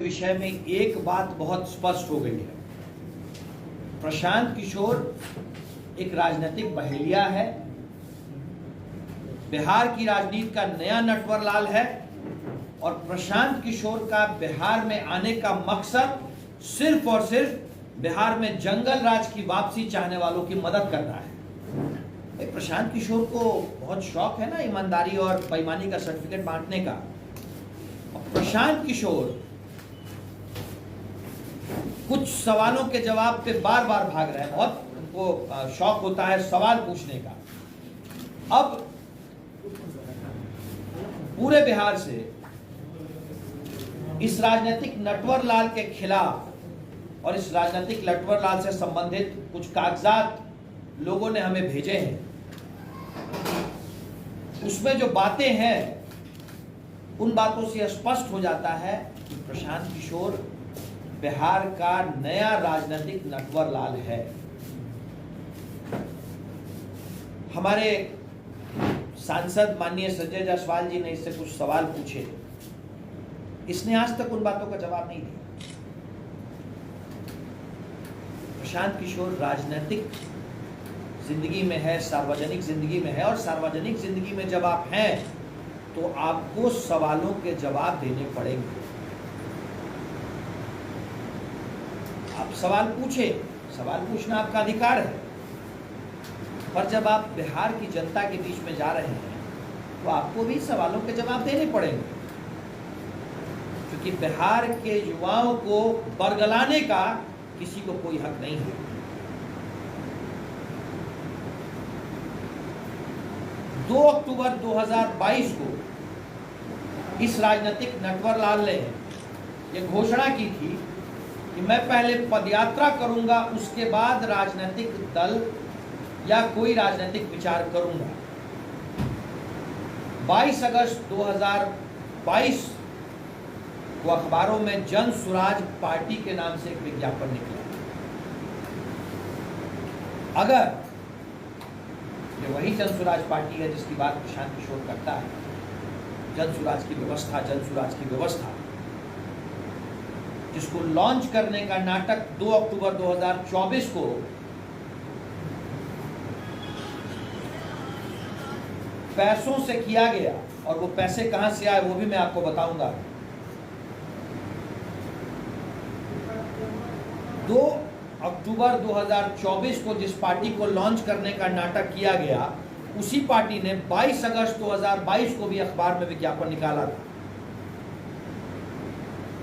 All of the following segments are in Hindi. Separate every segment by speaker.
Speaker 1: विषय में एक बात बहुत स्पष्ट हो गई है। प्रशांत किशोर एक राजनीतिक बहेलिया है, बिहार की राजनीति का नया नटवरलाल है और प्रशांत किशोर का बिहार में आने का मकसद सिर्फ और सिर्फ बिहार में जंगल राज की वापसी चाहने वालों की मदद करना है। प्रशांत किशोर को बहुत शौक है ना ईमानदारी और बेईमानी का सर्टिफिकेट बांटने का। प्रशांत किशोर कुछ सवालों के जवाब पे बार बार भाग रहे हैं, बहुत उनको शौक होता है सवाल पूछने का। अब पूरे बिहार से इस राजनीतिक नटवरलाल के खिलाफ और इस राजनीतिक नटवरलाल से संबंधित कुछ कागजात लोगों ने हमें भेजे हैं। उसमें जो बातें हैं उन बातों से स्पष्ट हो जाता है कि प्रशांत किशोर बिहार का नया राजनीतिक नटवरलाल है। हमारे सांसद माननीय संजय जायसवाल जी ने इससे कुछ सवाल पूछे, इसने आज तक उन बातों का जवाब नहीं दिया। प्रशांत किशोर राजनीतिक जिंदगी में है, सार्वजनिक जिंदगी में है, और सार्वजनिक जिंदगी में जब आप हैं तो आपको सवालों के जवाब देने पड़ेंगे। आप सवाल पूछे, सवाल पूछना आपका अधिकार है, पर जब आप बिहार की जनता के बीच में जा रहे हैं तो आपको भी सवालों के जवाब देने पड़ेंगे, क्योंकि बिहार के युवाओं को बरगलाने का किसी को कोई हक नहीं है। दो अक्टूबर 2022 को इस राजनीतिक नटवरलाल ने यह घोषणा की थी कि मैं पहले पदयात्रा करूंगा, उसके बाद राजनीतिक दल या कोई राजनीतिक विचार करूंगा। 22 अगस्त 2022 को अखबारों में जन सुराज पार्टी के नाम से एक विज्ञापन निकला। अगर ये वही जन सुराज पार्टी है जिसकी बात प्रशांत किशोर करता है, जन सुराज की व्यवस्था जिसको लॉन्च करने का नाटक 2 अक्टूबर 2024 को पैसों से किया गया, और वो पैसे कहां से आए वो भी मैं आपको बताऊंगा। 2 अक्टूबर 2024 को जिस पार्टी को लॉन्च करने का नाटक किया गया, उसी पार्टी ने 22 अगस्त 2022 को भी अखबार में विज्ञापन निकाला था।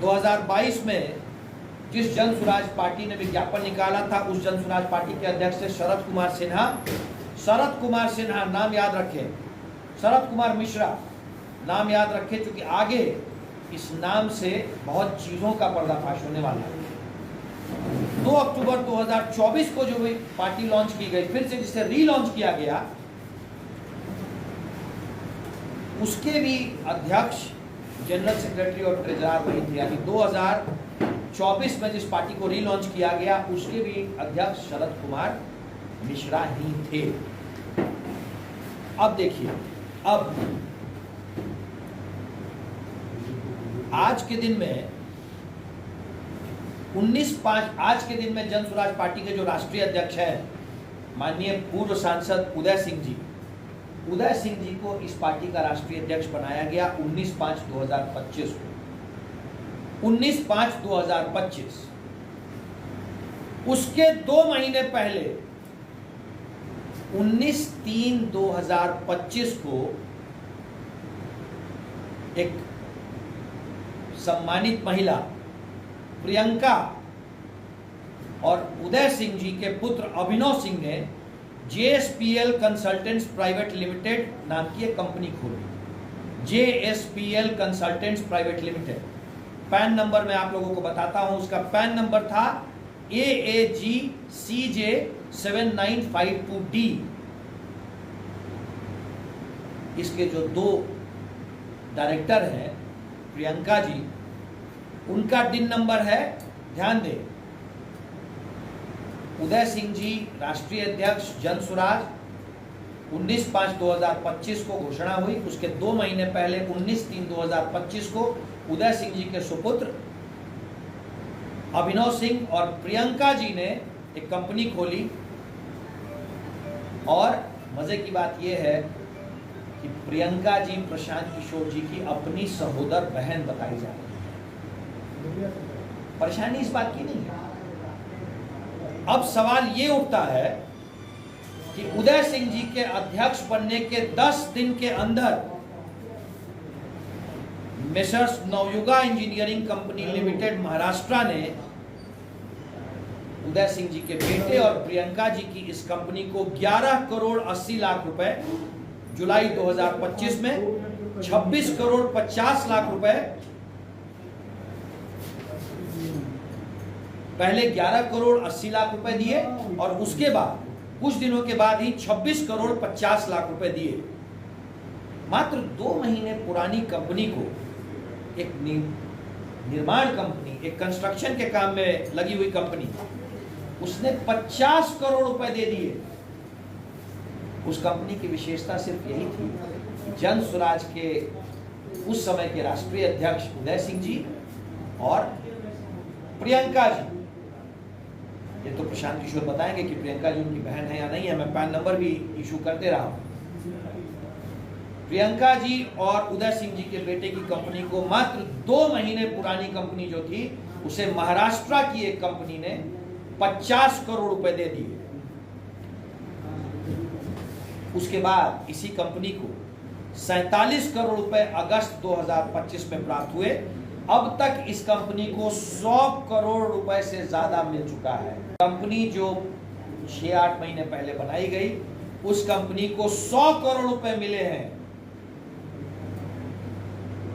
Speaker 1: 2022 में जिस जन सुराज पार्टी ने विज्ञापन निकाला था, उस जन सुराज पार्टी के अध्यक्ष थे शरद कुमार सिन्हा। शरद कुमार सिन्हा नाम याद रखें, शरद कुमार मिश्रा नाम याद रखें, क्योंकि आगे इस नाम से बहुत चीजों का पर्दाफाश होने वाला है। 2 अक्टूबर 2024 को जो पार्टी लॉन्च की गई, फिर से जिसे रीलॉन्च किया गया, उसके भी अध्यक्ष जनरल सेक्रेटरी और ट्रेजरर वही थे। यानी 2024 में जिस पार्टी को रीलॉन्च किया गया, उसके भी अध्यक्ष शरद कुमार मिश्रा ही थे। अब देखिए, अब आज के दिन में 19/5 आज के दिन में जन सुराज पार्टी के जो राष्ट्रीय अध्यक्ष हैं माननीय पूर्व सांसद उदय सिंह जी को इस पार्टी का राष्ट्रीय अध्यक्ष बनाया गया 19/5/2025 को। 19/5/2025 उसके 2 महीने पहले 19/3/2025 को एक सम्मानित महिला प्रियंका और उदय सिंह जी के पुत्र अभिनव सिंह ने JSPL कंसल्टेंट्स प्राइवेट लिमिटेड नाम की एक कंपनी खोली। JSPL consultants private limited, pan number मैं आप लोगों को बताता हूं। उसका पैन नंबर था AAGCJ7952D। इसके जो 2 डायरेक्टर हैं प्रियंका जी, उनका DIN नंबर है, ध्यान दें, उदय सिंह जी राष्ट्रीय अध्यक्ष जन सुराज, 19/5/2025 को घोषणा हुई। उसके 2 महीने पहले 19/3/2025 को उदय सिंह जी के सुपुत्र अभिनव सिंह और प्रियंका जी ने एक कंपनी खोली और मजे की बात यह है कि प्रियंका जी प्रशांत किशोर जी की अपनी सहोदर बहन बताई जा रही है। परेशानी इस बात की नहीं है। अब सवाल ये उठता है कि उदय सिंह जी के अध्यक्ष बनने के 10 दिन के अंदर messrs Navayuga engineering company limited Maharashtra ने उदय सिंह जी के बेटे और प्रियंका जी की इस कंपनी को 11 करोड़ 80 लाख रुपए जुलाई 2025 में 26 करोड़ 50 लाख रुपए, पहले 11 करोड़ 80 लाख रुपए दिए और उसके बाद कुछ दिनों के बाद ही 26 करोड़ 50 लाख रुपए दिए। मात्र 2 महीने पुरानी कंपनी को, एक निर्माण कंपनी, एक कंस्ट्रक्शन के काम में लगी हुई कंपनी, उसने 50 करोड़ रुपए दे दिए। उस कंपनी की विशेषता सिर्फ यही थी, जन स्वराज के उस समय के राष्ट्रीय अध्यक्ष उदय सिंह जी और प्रियंका जी, ये तो प्रशांत किशोर बताएंगे कि प्रियंका जी उनकी बहन है या नहीं है, मैं पैन नंबर भी इशू करते रहा हूं। प्रियंका जी और उदय सिंह जी के बेटे की कंपनी को मात्र 2 महीने पुरानी कंपनी जो थी उसे महाराष्ट्र की एक कंपनी ने 50 करोड़ रुपए दे दिए। उसके बाद इसी कंपनी को 47 करोड़ रुपए अगस्त 2025 में प्राप्त हुए। अब तक इस कंपनी को 100 करोड़ रुपए से ज्यादा मिल चुका है। कंपनी जो 6-8 महीने पहले बनाई गई, उस कंपनी को 100 करोड़ रुपए मिले हैं।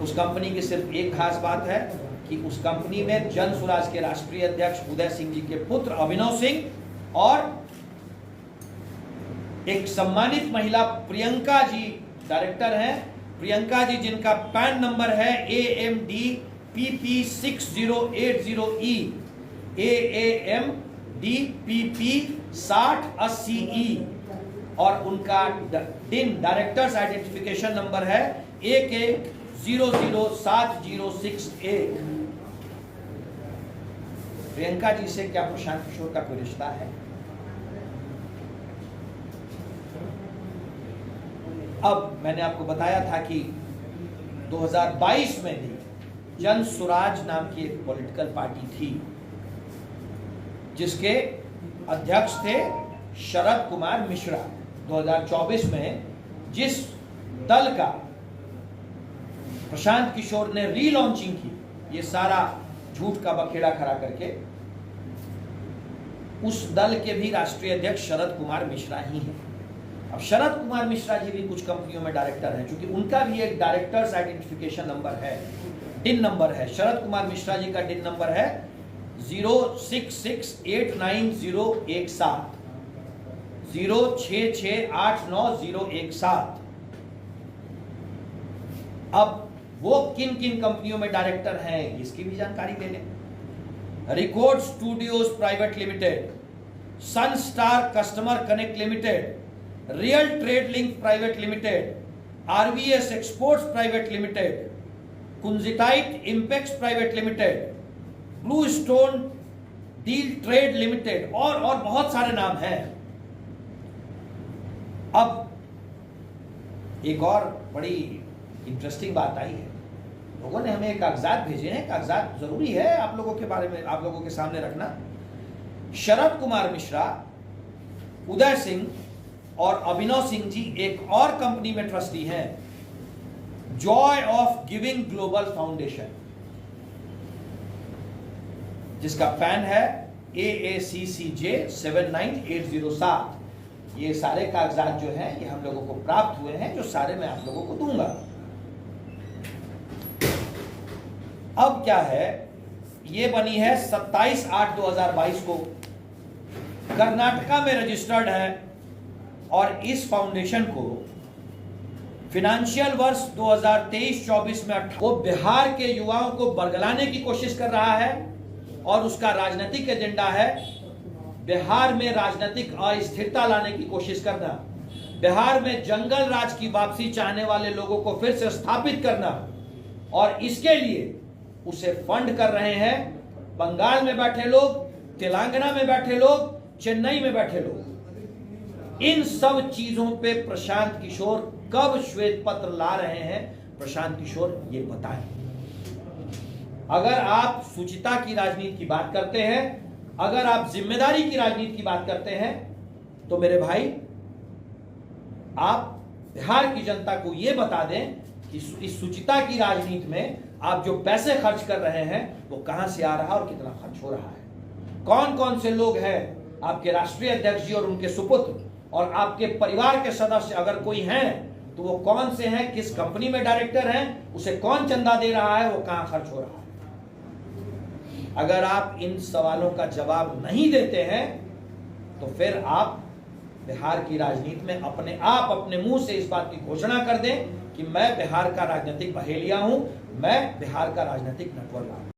Speaker 1: उस कंपनी की सिर्फ एक खास बात है कि उस कंपनी में जन स्वराज के राष्ट्रीय अध्यक्ष उदय सिंह जी के पुत्र अभिनव सिंह और एक सम्मानित महिला प्रियंका जी डायरेक्टर हैं। प्रियंका जी जिनका पैन नंबर है AMDPP6080E, AAMDPP6080E और उनका डिन डायरेक्टर्स आइडेंटिफिकेशन नंबर है AK007061। प्रियंका जी से क्या प्रशांत किशोर का कोई रिश्ता है? अब मैंने आपको बताया था कि 2022 में भी जन स्वराज नाम की एक पॉलिटिकल पार्टी थी जिसके अध्यक्ष थे शरद कुमार मिश्रा। 2024 में जिस दल का प्रशांत किशोर ने रीलॉन्चिंग की, ये सारा झूठ का बखेड़ा खड़ा करके, उस दल के भी राष्ट्रीय अध्यक्ष शरद कुमार मिश्रा ही हैं। अब शरद कुमार मिश्रा जी भी कुछ कंपनियों में डायरेक्टर हैं, क्योंकि उनका भी एक डायरेक्टर्स आइडेंटिफिकेशन नंबर है, डिन नंबर है। शरद कुमार मिश्रा जी का डिन नंबर है 066890170 066890170। अब वो किन किन कंपनियों में डायरेक्टर हैं इसकी भी जानकारी ले लें। Record studios private limited, sun star customer connect limited, real trade link private limited, RVS exports private limited, कुंजिटाइट impex private limited, blue stone deal trade limited और बहुत सारे नाम हैं। अब एक और बड़ी इंटरेस्टिंग बात आई है, लोगों ने हमें कागजात भेजे हैं। कागजात जरूरी है आप लोगों के बारे में, आप लोगों के सामने रखना। शरद कुमार मिश्रा, उदय सिंह और अभिनव सिंह जी एक और कंपनी में ट्रस्टी हैं, Joy of giving global foundation, जिसका पैन है AACCJ79807। ये सारे कागजात जो हैं ये हम लोगों को प्राप्त हुए हैं, जो सारे मैं आप लोगों को दूंगा। अब क्या है, ये बनी है 27/8/2022 को, कर्नाटका में रजिस्टर्ड है और इस फाउंडेशन को फिनेंशियल वर्ष 2023-24 में वो बिहार के युवाओं को बरगलाने की कोशिश कर रहा है और उसका राजनीतिक एजेंडा है बिहार में राजनीतिक अस्थिरता लाने की कोशिश करना, बिहार में जंगल राज की वापसी चाहने वाले लोगों को फिर से स्थापित करना, और इसके लिए उसे फंड कर रहे हैं बंगाल में बैठे लोग, तेलंगाना में बैठे लोग, चेन्नई में बैठे लोग, इन सब चीजों पे प्रशांत किशोर कब श्वेत पत्र ला रहे हैं, प्रशांत किशोर ये बताएं। अगर आप सुचिता की राजनीति की बात करते हैं, अगर आप जिम्मेदारी की राजनीति की बात करते हैं, तो मेरे भाई आप बिहार की जनता को यह बता दें कि इस सुचिता की राजनीति में आप जो पैसे खर्च कर रहे हैं वो कहां से आ रहा है और कितना खर्च हो रहा है। कौन कौन से लोग हैं आपके राष्ट्रीय अध्यक्ष जी और उनके सुपुत्र और आपके परिवार के सदस्य अगर कोई हैं तो वो कौन से हैं, किस कंपनी में डायरेक्टर हैं, उसे कौन चंदा दे रहा है, वो कहां खर्च हो रहा है। अगर आप इन सवालों का जवाब नहीं देते हैं तो फिर आप बिहार की राजनीति में अपने आप अपने मुंह से इस बात की घोषणा कर दें कि मैं बिहार का राजनीतिक बहेलिया हूं, मैं बिहार का राजनीतिक नटवरला हूं।